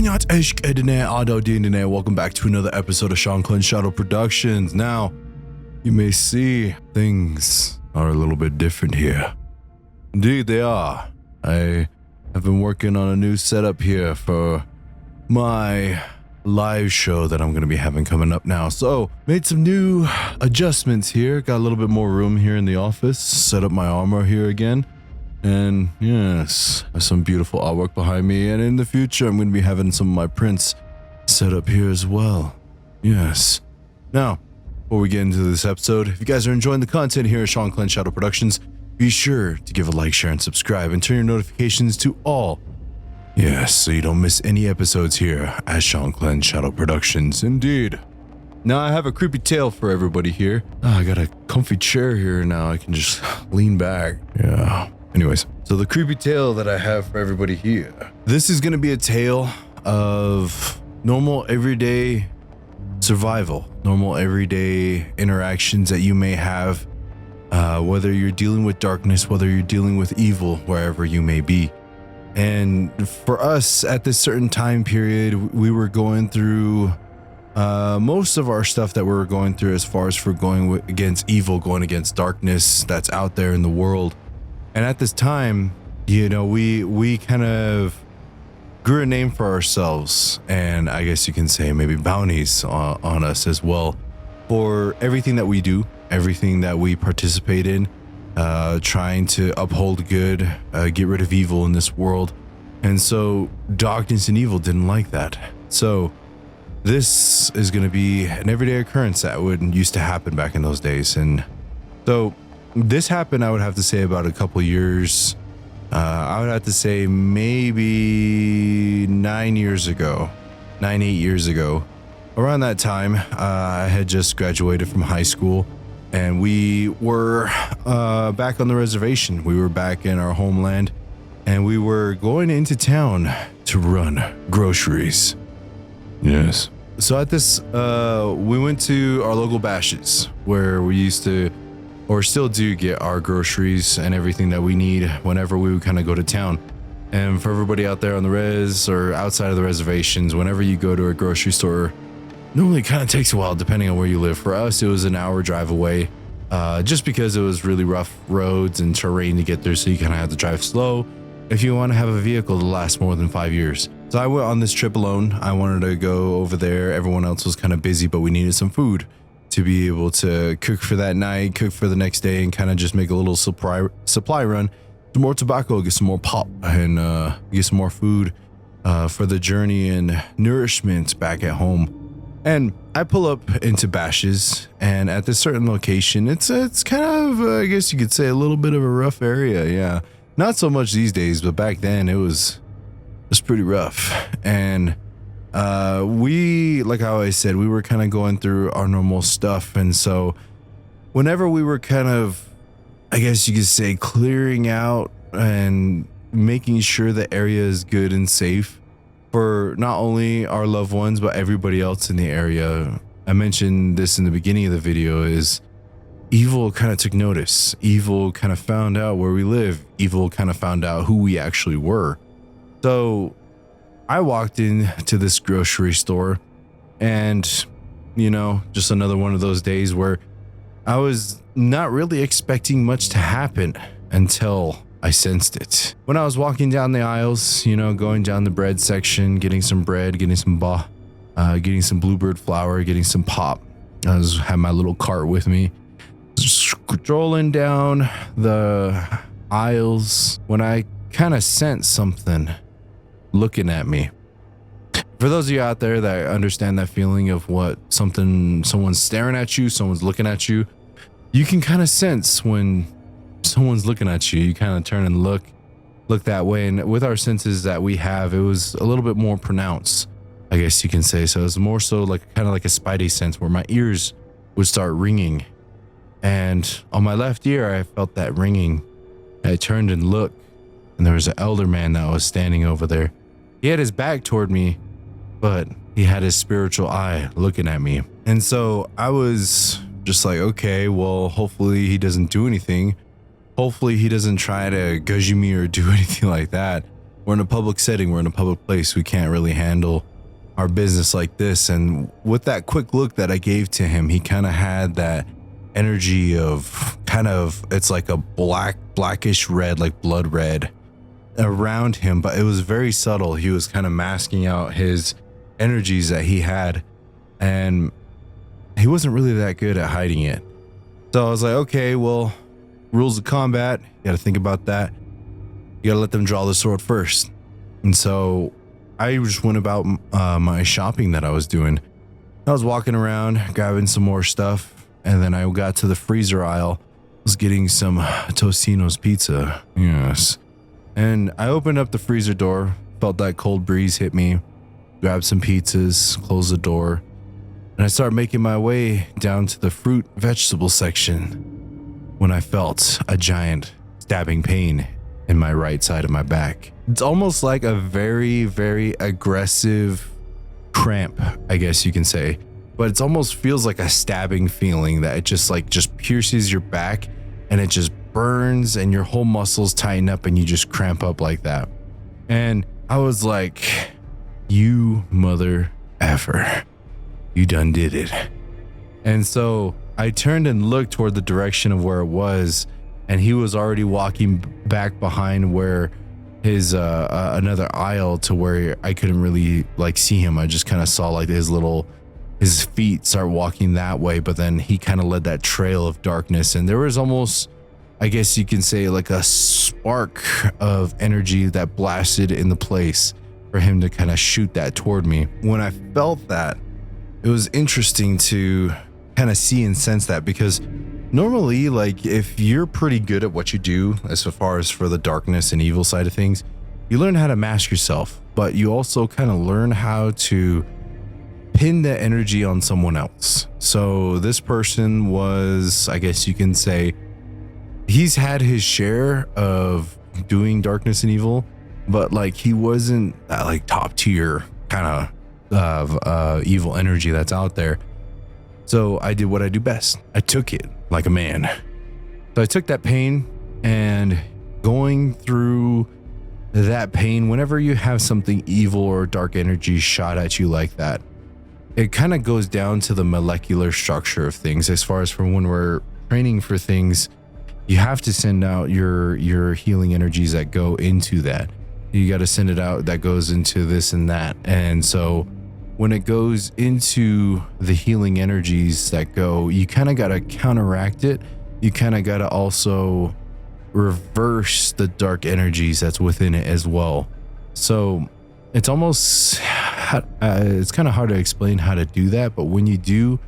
Welcome back to another episode of Shanclen Shadow Productions. Now, you may see things are a little bit different here. Indeed, they are. I have been working on a new setup here for my live show that I'm going to be having coming up now. So, made some new adjustments here. Got a little bit more room here in the office. Set up my armor here again. And yes, some beautiful artwork behind me. And in the future, I'm going to be having some of my prints set up here as well. Yes. Now, before we get into this episode, if you guys are enjoying the content here at Shanclen Shadow Productions, be sure to give a like, share, and subscribe, and turn your notifications to all. Yes, so you don't miss any episodes here at Shanclen Shadow Productions. Indeed. Now I have a creepy tale for everybody here. I got a comfy chair here now. I can just lean back. Yeah. Anyways, so the creepy tale that I have for everybody here. This is going to be a tale of normal everyday survival, normal everyday interactions that you may have, whether you're dealing with darkness, whether you're dealing with evil, wherever you may be. And for us at this certain time period, we were going through most of our stuff that we were going through as far as for going against evil, going against darkness that's out there in the world. And at this time, you know, we kind of grew a name for ourselves, and I guess you can say maybe bounties on us as well for everything that we do, everything that we participate in, trying to uphold good, get rid of evil in this world. And so darkness and evil didn't like that. So this is going to be an everyday occurrence that used to happen back in those days. And so this happened, I would have to say, about a couple years. I would have to say maybe 8 years ago. Around that time, I had just graduated from high school, and we were back on the reservation. We were back in our homeland, and we were going into town to run groceries. Yes. So at this, we went to our local bashes where we used to, or still do, get our groceries and everything that we need whenever we would kind of go to town. And for everybody out there on the res or outside of the reservations, whenever you go to a grocery store, normally it kind of takes a while depending on where you live. For us, it was an hour drive away, just because it was really rough roads and terrain to get there, so you kind of have to drive slow if you want to have a vehicle to last more than 5 years. So I went on this trip alone. I wanted to go over there. Everyone else was kind of busy, but we needed some food to be able to cook for that night, cook for the next day, and kind of just make a little supply run. Some more tobacco, get some more pop, and get some more food for the journey and nourishment back at home. And I pull up into Bashes, and at this certain location, it's kind of, I guess you could say, a little bit of a rough area. Yeah, not so much these days, but back then it was pretty rough. And we, like I always said, we were kind of going through our normal stuff. And so whenever we were kind of, I guess you could say, clearing out and making sure the area is good and safe for not only our loved ones, but everybody else in the area. I mentioned this in the beginning of the video, is evil kind of took notice. Evil kind of found out where we live. Evil kind of found out who we actually were. So I walked into this grocery store, and, you know, just another one of those days where I was not really expecting much to happen until I sensed it. When I was walking down the aisles, you know, going down the bread section, getting some bread, getting some getting some bluebird flour, getting some pop. I had my little cart with me, strolling down the aisles when I kind of sensed something looking at me. For those of you out there that understand that feeling of what someone's staring at you, someone's looking at you, you can kind of sense when someone's looking at you. You kind of turn and look that way. And with our senses that we have, it was a little bit more pronounced, I guess you can say. So it's more so like kind of like a spidey sense where my ears would start ringing. And on my left ear, I felt that ringing. I turned and looked, and there was an elder man that was standing over there. He had his back toward me, but he had his spiritual eye looking at me. And so I was just like, okay, well, hopefully he doesn't do anything. Hopefully he doesn't try to gushy me or do anything like that. we're in a public setting, we're in a public place, we can't really handle our business like this. And with that quick look that I gave to him, he kind of had that energy of it's like a blackish red, like blood red around him, but it was very subtle. He was kind of masking out his energies that he had, and he wasn't really that good at hiding it. So I was like, okay, well, rules of combat, you got to think about that. You got to let them draw the sword first. And so I just went about my shopping that I was doing. I was walking around, grabbing some more stuff, and then I got to the freezer aisle. I was getting some Tostino's pizza. Yes. And I opened up the freezer door, felt that cold breeze hit me, grabbed some pizzas, closed the door, and I started making my way down to the fruit vegetable section when I felt a giant stabbing pain in my right side of my back. It's almost like a very, very aggressive cramp, I guess you can say, but it almost feels like a stabbing feeling that it just pierces your back, and it just burns and your whole muscles tighten up and you just cramp up like that. And I was like, you mother effer, you done did it. And so I turned and looked toward the direction of where it was, and he was already walking back behind where his another aisle to where I couldn't really like see him. I just kind of saw like his feet start walking that way, but then he kind of led that trail of darkness, and there was almost, I guess you can say, like a spark of energy that blasted in the place for him to kind of shoot that toward me. When I felt that, it was interesting to kind of see and sense that, because normally, like, if you're pretty good at what you do as far as for the darkness and evil side of things, you learn how to mask yourself, but you also kind of learn how to pin the energy on someone else. So this person was, I guess you can say, he's had his share of doing darkness and evil, but like he wasn't that like top tier kind of evil energy that's out there. So I did what I do best. I took it like a man. So I took that pain, and going through that pain, whenever you have something evil or dark energy shot at you like that, it kind of goes down to the molecular structure of things. As far as from when we're training for things, you have to send out your healing energies that go into that. You got to send it out that goes into this and that. And so when it goes into the healing energies that go, you kind of got to counteract it. You kind of got to also reverse the dark energies that's within it as well. So it's almost, it's kind of hard to explain how to do that. But when you do,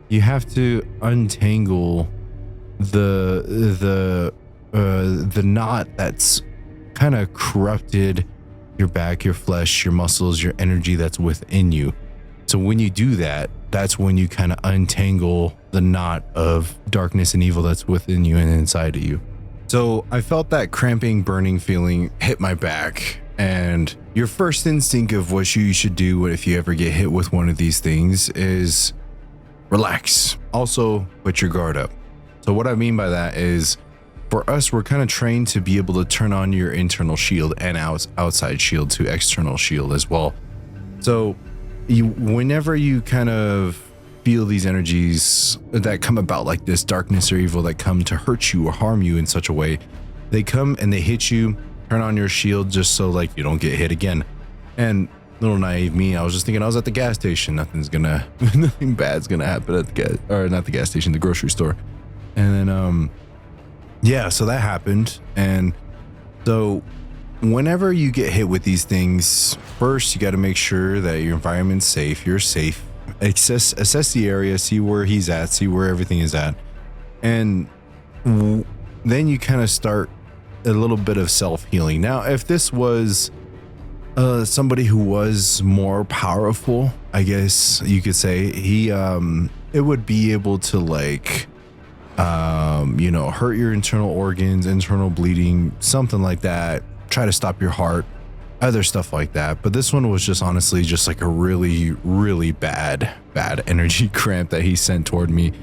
you have to untangle the knot that's kind of corrupted your back, your flesh, your muscles, your energy that's within you. So when you do that, that's when you kind of untangle the knot of darkness and evil that's within you and inside of you. So I felt that cramping, burning feeling hit my back, and your first instinct of what you should do if you ever get hit with one of these things is relax. Also, put your guard up. So what I mean by that is, for us, we're kind of trained to be able to turn on your internal shield and outside shield to external shield as well. So whenever you kind of feel these energies that come about, like this darkness or evil that come to hurt you or harm you in such a way, they come and they hit you, turn on your shield just so like you don't get hit again. And little naive me, I was just thinking I was at the gas station. Nothing bad's gonna happen at the grocery store. And then yeah, so that happened. And so whenever you get hit with these things, first you got to make sure that your environment's safe, you're safe, assess the area, see where he's at, see where everything is at. And then you kind of start a little bit of self-healing. Now, if this was somebody who was more powerful, I guess you could say, it would be able to like hurt your internal organs, internal bleeding, something like that, try to stop your heart, other stuff like that. But this one was just honestly just like a really, really bad energy cramp that he sent toward me.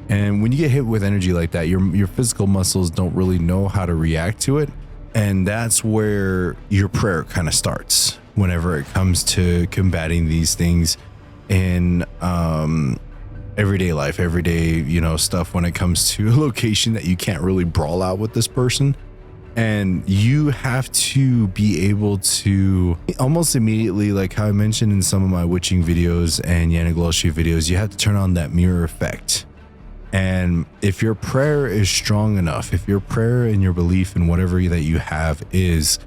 And when you get hit with energy like that, your physical muscles don't really know how to react to it. And that's where your prayer kind of starts whenever it comes to combating these things in everyday life, everyday, stuff when it comes to a location that you can't really brawl out with this person. And you have to be able to almost immediately, like how I mentioned in some of my witching videos and Yanagloshi videos, you have to turn on that mirror effect. And if your prayer is strong enough, if your prayer and your belief in whatever that you have is,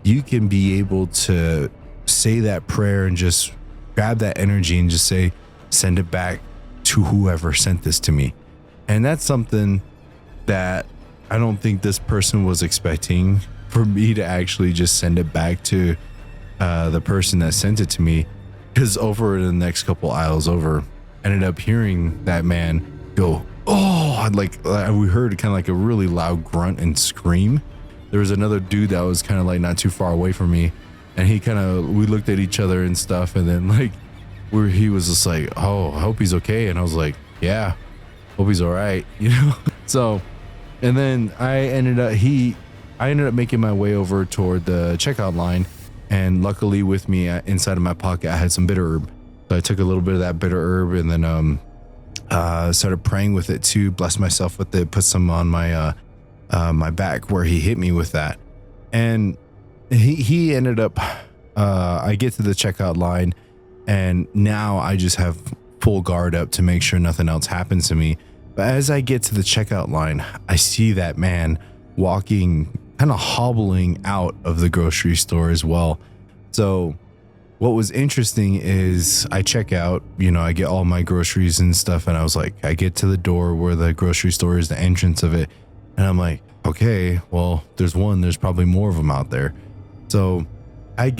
you can be able to say that prayer and just grab that energy and just say, send it back to whoever sent this to me. And that's something that I don't think this person was expecting, for me to actually just send it back to the person that sent it to me. Because over the next couple aisles over, I ended up hearing that man go, oh, we heard kind of like a really loud grunt and scream. There was another dude that was kind of like not too far away from me, and we looked at each other and stuff, and then he was just like, oh, I hope he's okay. And I was like, yeah, hope he's all right, So, and then I ended up making my way over toward the checkout line, and luckily with me inside of my pocket, I had some bitter herb. So I took a little bit of that bitter herb and then started praying with it too, blessed myself with it, put some on my my back where he hit me with that. And he ended up, I get to the checkout line, and now I just have full guard up to make sure nothing else happens to me. But as I get to the checkout line, I see that man walking, kind of hobbling out of the grocery store as well. So what was interesting is I check out, I get all my groceries and stuff, and I was like, I get to the door where the grocery store is, the entrance of it, and I'm like, okay, well, there's probably more of them out there. So I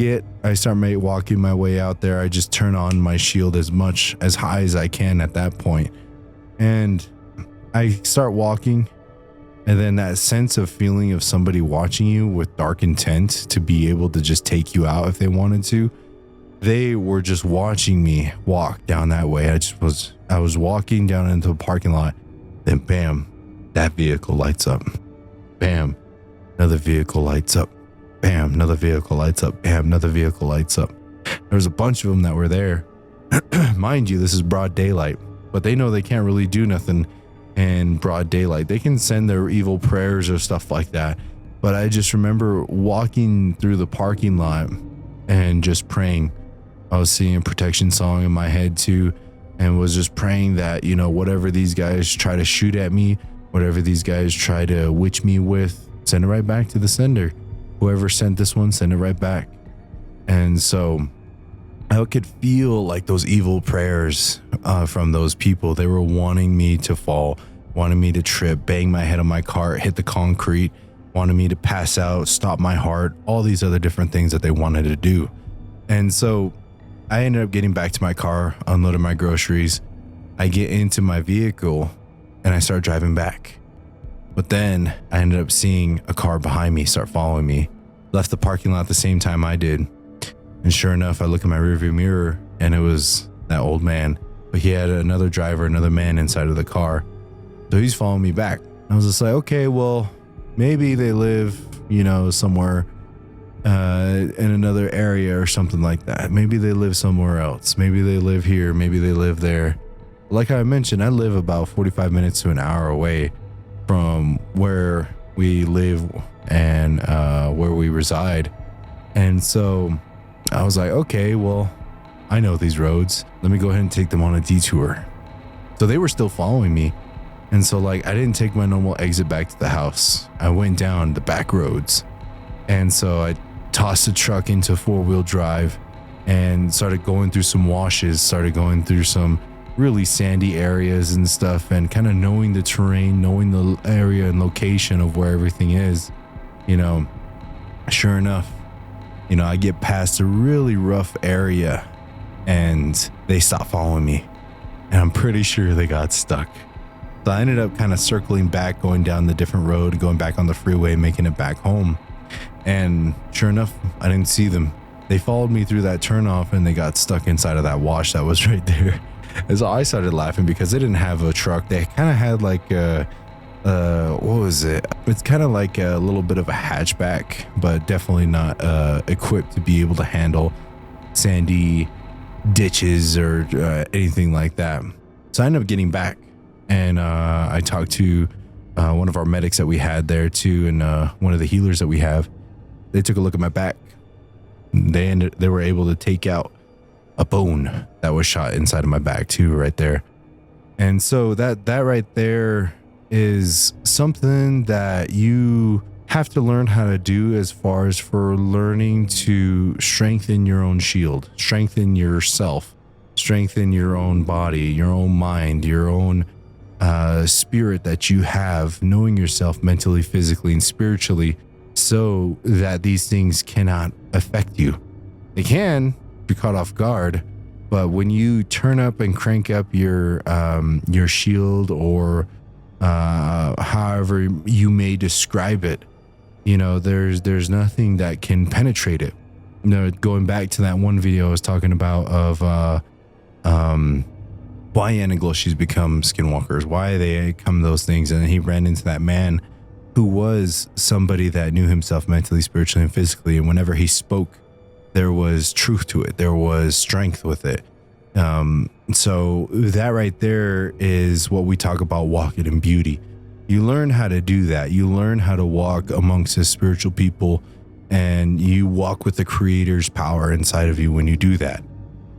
start walking my way out there. I just turn on my shield as high as I can at that point, and I start walking, and then that sense of feeling of somebody watching you with dark intent to be able to just take you out if they wanted to. They were just watching me walk down that way. I was walking down into a parking lot, then bam, that vehicle lights up. Bam, another vehicle lights up. Bam, another vehicle lights up. Bam, another vehicle lights up. There was a bunch of them that were there. Mind you, this is broad daylight, but they know they can't really do nothing in broad daylight. They can send their evil prayers or stuff like that. But I just remember walking through the parking lot and just praying. I was singing a protection song in my head too, and was just praying that, whatever these guys try to shoot at me, whatever these guys try to witch me with, send it right back to the sender. Whoever sent this one, send it right back. And so I could feel like those evil prayers from those people. They were wanting me to fall, wanting me to trip, bang my head on my cart, hit the concrete, wanted me to pass out, stop my heart, all these other different things that they wanted to do. And so I ended up getting back to my car, unloaded my groceries. I get into my vehicle and I start driving back. But then I ended up seeing a car behind me start following me. Left the parking lot at the same time I did. And sure enough, I look in my rearview mirror and it was that old man. But he had another driver, another man inside of the car. So he's following me back. I was just like, okay, well, maybe they live, somewhere in another area or something like that. Maybe they live somewhere else. Maybe they live here. Maybe they live there. Like I mentioned, I live about 45 minutes to an hour away from where we live and where we reside. And so I was like, okay, well, I know these roads. Let me go ahead and take them on a detour. So they were still following me. And so I didn't take my normal exit back to the house. I went down the back roads. And so I tossed the truck into 4-wheel drive and started going through some washes, started going through some really sandy areas and stuff, and kind of knowing the terrain, knowing the area and location of where everything is. Sure enough, I get past a really rough area and they stopped following me. And I'm pretty sure they got stuck. So I ended up kind of circling back, going down the different road, going back on the freeway, making it back home. And sure enough, I didn't see them. They followed me through that turnoff and they got stuck inside of that wash that was right there. And so I started laughing because they didn't have a truck. They kind of had like what was it? It's kind of like a little bit of a hatchback, but definitely not equipped to be able to handle sandy ditches or anything like that. So I ended up getting back, and I talked to one of our medics that we had there too, and one of the healers that we have. They took a look at my back. They were able to take out a bone that was shot inside of my back too, right there. And so that right there is something that you have to learn how to do, as far as for learning to strengthen your own shield, strengthen yourself, strengthen your own body, your own mind, your own spirit that you have, knowing yourself mentally, physically, and spiritually, so that these things cannot affect you. They can be caught off guard, but when you turn up and crank up your shield, or however you may describe it, there's nothing that can penetrate it. Going back to that one video I was talking about of why Yen and Góshįįd become skinwalkers, why they become those things, and he ran into that man who was somebody that knew himself mentally, spiritually, and physically, and whenever he spoke, there was truth to it, there was strength with it. So that right there is what we talk about walking in beauty. You learn how to do that. You learn how to walk amongst the spiritual people, and you walk with the Creator's power inside of you when you do that.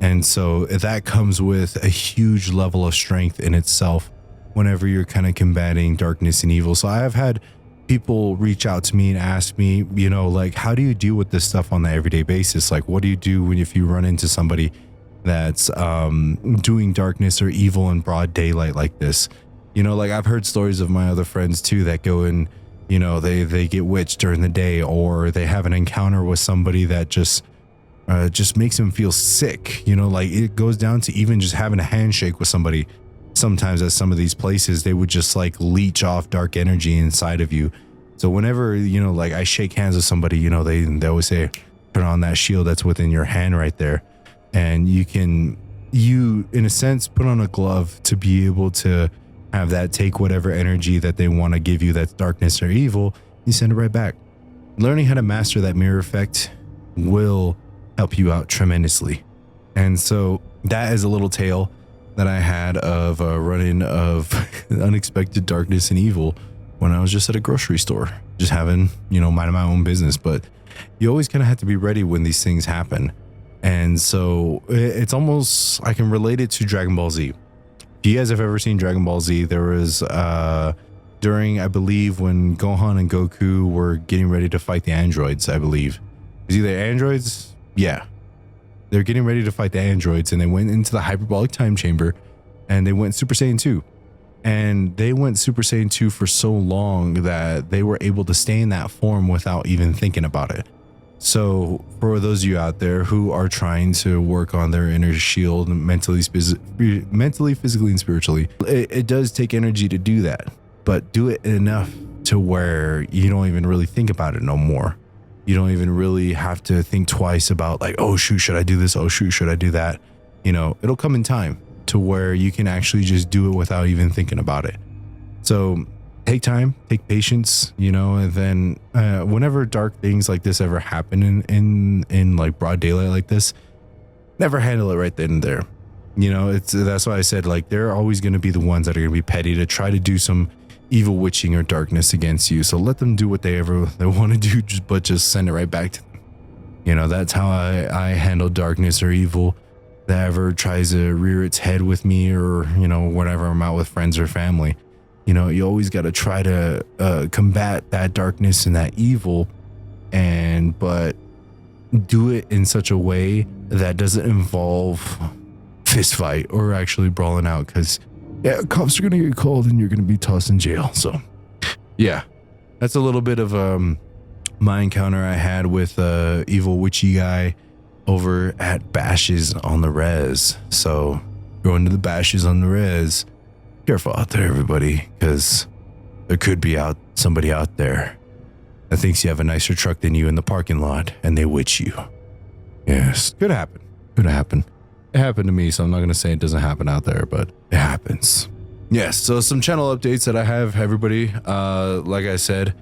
And so that comes with a huge level of strength in itself whenever you're kind of combating darkness and evil. So I have had people reach out to me and ask me, like, how do you deal with this stuff on the everyday basis? Like, what do you do if you run into somebody that's doing darkness or evil in broad daylight like this? Like, I've heard stories of my other friends too that go and, they get witched during the day, or they have an encounter with somebody that just makes them feel sick. Like, it goes down to even just having a handshake with somebody. Sometimes at some of these places, they would just like leech off dark energy inside of you. So whenever, like I shake hands with somebody, they always say, turn on that shield that's within your hand right there. And you in a sense, put on a glove to be able to have that take whatever energy that they want to give you, that's darkness or evil, you send it right back. Learning how to master that mirror effect will help you out tremendously. And so that is a little tale that I had of a run-in of unexpected darkness and evil when I was just at a grocery store, just having, minding my own business. But you always kind of have to be ready when these things happen. And so it's almost, I can relate it to Dragon Ball Z. If you guys have ever seen Dragon Ball Z, there was during, I believe, when Gohan and Goku were getting ready to fight the androids, I believe. Is either androids? Yeah. They're getting ready to fight the androids, and they went into the hyperbolic time chamber, and they went Super Saiyan 2. And they went Super Saiyan 2 for so long that they were able to stay in that form without even thinking about it. So for those of you out there who are trying to work on their inner shield mentally, physically, and spiritually, it does take energy to do that, but do it enough to where you don't even really think about it no more. You don't even really have to think twice about like, oh shoot, should I do this? Oh shoot, should I do that? It'll come in time to where you can actually just do it without even thinking about it. So take time, take patience, and then whenever dark things like this ever happen in like broad daylight like this, never handle it right then and there. That's why I said, like, they're always going to be the ones that are going to be petty to try to do some evil witching or darkness against you. So let them do what they want to do, but just send it right back to them. That's how I handle darkness or evil that ever tries to rear its head with me, or whenever I'm out with friends or family. You always got to try to combat that darkness and that evil, but do it in such a way that doesn't involve fist fight or actually brawling out, because cops are gonna get called and you're gonna be tossed in jail. So yeah, that's a little bit of my encounter I had with evil witchy guy over at Bashes on the Res. So going to the Bashes on the Res, careful out there, everybody, because there could be somebody out there that thinks you have a nicer truck than you in the parking lot, and they witch you. Yes, could happen. It happened to me, so I'm not going to say it doesn't happen out there, but it happens. Yes, so some channel updates that I have, everybody. Like I said,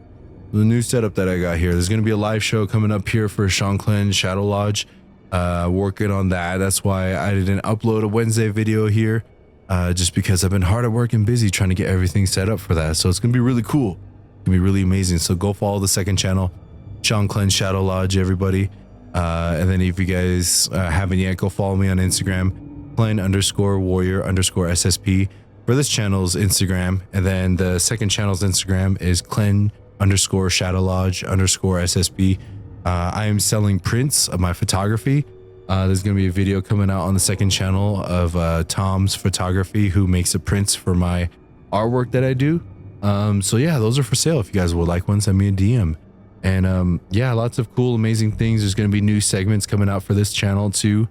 the new setup that I got here, there's going to be a live show coming up here for Shanclen Shadow Lodge. Working on that. That's why I didn't upload a Wednesday video here, just because I've been hard at work and busy trying to get everything set up for that. So it's going to be really cool. It's going to be really amazing. So go follow the second channel, Shanclen Shadow Lodge, everybody. And then if you guys haven't yet, go follow me on Instagram, Clen_Warrior_SSP for this channel's Instagram. And then the second channel's Instagram is Clen_Shadow Lodge_SSP. I am selling prints of my photography. There's going to be a video coming out on the second channel of Tom's photography, who makes the prints for my artwork that I do. So yeah, those are for sale. If you guys would like one, send me a DM. And yeah, lots of cool, amazing things. There's going to be new segments coming out for this channel too.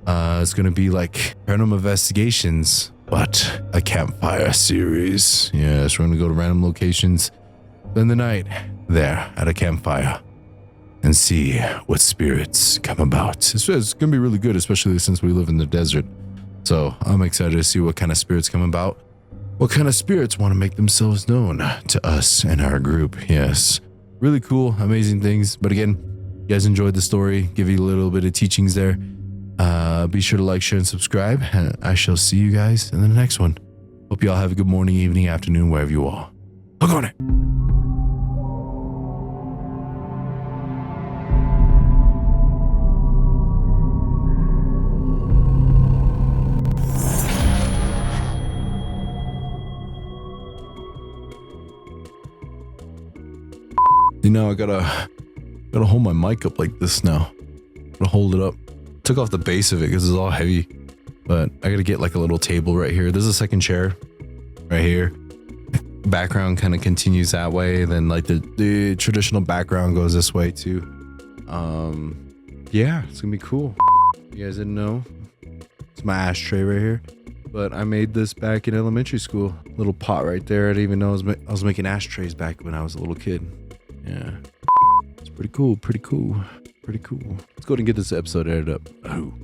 It's going to be like paranormal investigations, but a campfire series. Yes, we're going to go to random locations, spend the night there at a campfire, and see what spirits come about. It's going to be really good, especially since we live in the desert. So I'm excited to see what kind of spirits come about. What kind of spirits want to make themselves known to us and our group. Yes, really cool, amazing things. But again, you guys enjoyed the story, give you a little bit of teachings there. Be sure to like, share, and subscribe. And I shall see you guys in the next one. Hope you all have a good morning, evening, afternoon, wherever you are. Hook on it. You know, I gotta hold my mic up like this now. Gotta hold it up. Took off the base of it because it's all heavy, but I gotta get like a little table right here. There's a second chair right here. Background kind of continues that way. Then like the traditional background goes this way too. Yeah, it's gonna be cool. You guys didn't know? It's my ashtray right here. But I made this back in elementary school. Little pot right there. I didn't even know I was making ashtrays back when I was a little kid. Yeah, it's pretty cool, pretty cool, pretty cool. Let's go ahead and get this episode edited up. Oh.